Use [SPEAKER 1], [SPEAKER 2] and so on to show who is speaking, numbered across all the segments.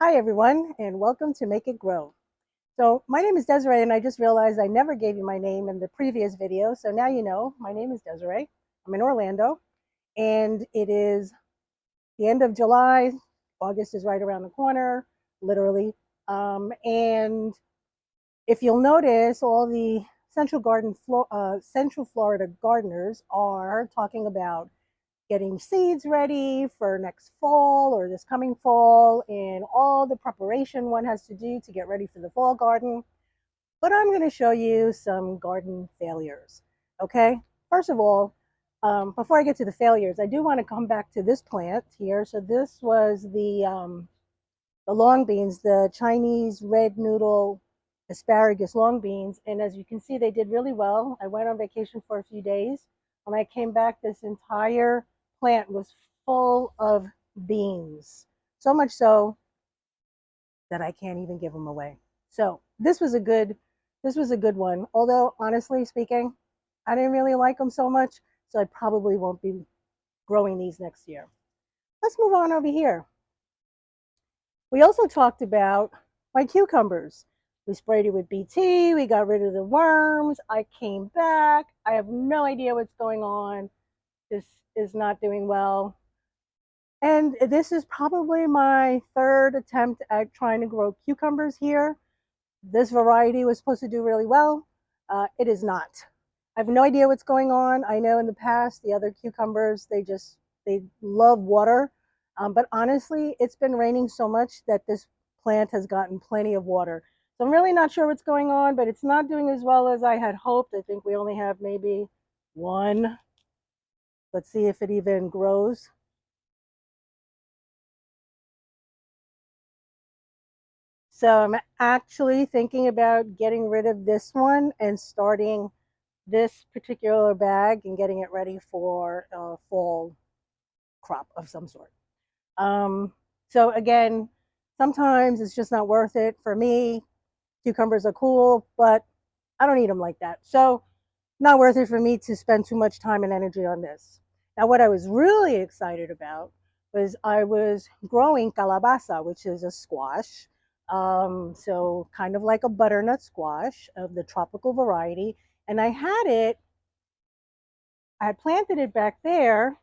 [SPEAKER 1] Hi, everyone, and welcome to Make It Grow. So, my name is Desiree, and I just realized I never gave you my name in the previous video. So now you know my name is Desiree. I'm in Orlando, and it is the end of July. August is right around the corner, literally. And if you'll notice, all the Central Florida gardeners are talking about getting seeds ready for next fall or this coming fall and all the preparation one has to do to get ready for the fall garden. But I'm going to show you some garden failures. Okay, first of all, before I get to the failures, I do want to come back to this plant here. So this was the long beans, the Chinese red noodle asparagus long beans. And as you can see, they did really well. I went on vacation for a few days. When I came back, this entire plant was full of beans. So much so that I can't even give them away. So this was a good one. Although honestly speaking, I didn't really like them so much, so I probably won't be growing these next year. Let's move on over here. We also talked about my cucumbers. We sprayed it with BT, we got rid of the worms. I came back. I have no idea what's going on. This is not doing well. And this is probably my third attempt at trying to grow cucumbers here. This variety was supposed to do really well. It is not. I have no idea what's going on. I know in the past the other cucumbers they love water, but honestly, it's been raining so much that this plant has gotten plenty of water. So I'm really not sure what's going on, but it's not doing as well as I had hoped. I think we only have maybe one. Let's see if it even grows. So I'm actually thinking about getting rid of this one and starting this particular bag and getting it ready for a fall crop of some sort. Um, so again, sometimes it's just not worth it for me. Cucumbers are cool, but I don't eat them like that. So not worth it for me to spend too much time and energy on this. Now, what I was really excited about was I was growing calabasa, which is a squash. So kind of like a butternut squash of the tropical variety. And I had planted it back there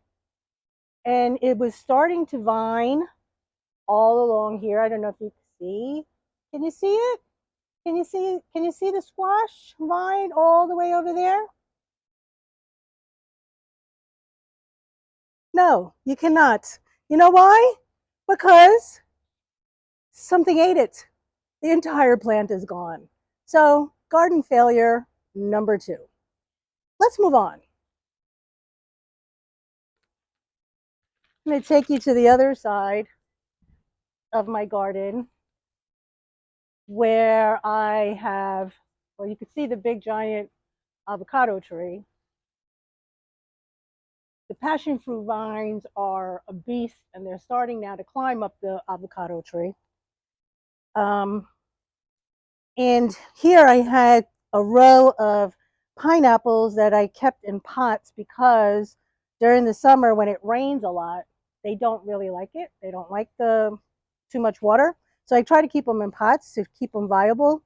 [SPEAKER 1] and it was starting to vine all along here. I don't know if you can see. Can you see it? Can you see the squash vine all the way over there? No, you cannot. You know why? Because something ate it. The entire plant is gone. So, garden failure number 2. Let's move on. I'm going to take you to the other side of my garden where I have, well, you can see the big giant avocado tree. The passion fruit vines are a beast and they're starting now to climb up the avocado tree. Um, and here I had a row of pineapples that I kept in pots because during the summer when it rains a lot, they don't really like it. They don't like the too much water. So I try to keep them in pots to keep them viable.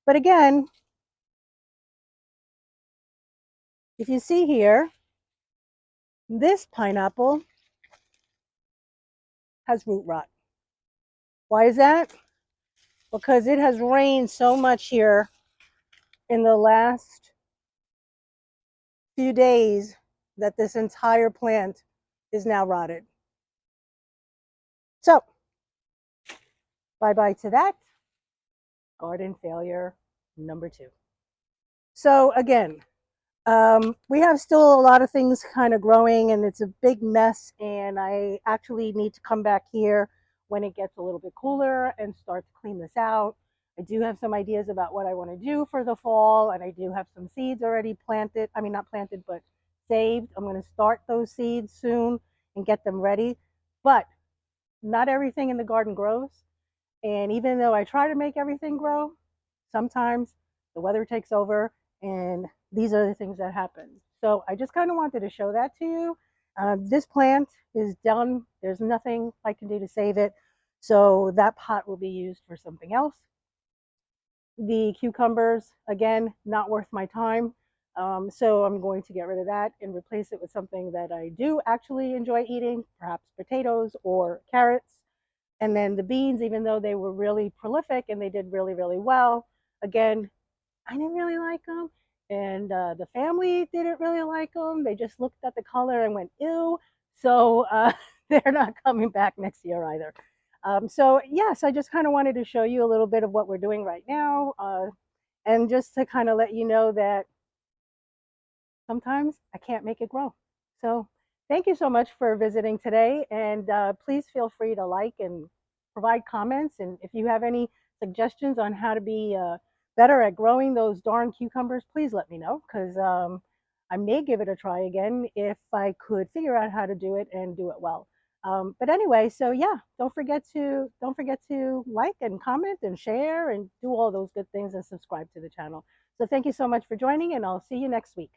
[SPEAKER 1] But again, if you see here, this pineapple has root rot. Why is that? Because it has rained so much here in the last few days that this entire plant is now rotted. So, bye bye to that. Garden failure number 2. So, again, we have still a lot of things kind of growing and it's a big mess. And I actually need to come back here when it gets a little bit cooler and start to clean this out. I do have some ideas about what I want to do for the fall, and I do have some seeds already planted. I mean, not planted, but saved. I'm going to start those seeds soon and get them ready. But not everything in the garden grows. And even though I try to make everything grow, sometimes the weather takes over and these are the things that happen. So I just kind of wanted to show that to you. This plant is done. There's nothing I can do to save it. So that pot will be used for something else. The cucumbers, again, not worth my time. So I'm going to get rid of that and replace it with something that I do actually enjoy eating, perhaps potatoes or carrots. And then the beans, even though they were really prolific and they did really, really well, again, I didn't really like them. And the family didn't really like them. They just looked at the color and went, ew. So they're not coming back next year either. So, yes, I just kind of wanted to show you a little bit of what we're doing right now. And just to kind of let you know that sometimes I can't make it grow. So thank you so much for visiting today. And please feel free to like and provide comments. And if you have any suggestions on how to be better at growing those darn cucumbers, please let me know, because I may give it a try again if I could figure out how to do it and do it well. But anyway, so yeah, don't forget to like and comment and share and do all those good things and subscribe to the channel. So thank you so much for joining, and I'll see you next week.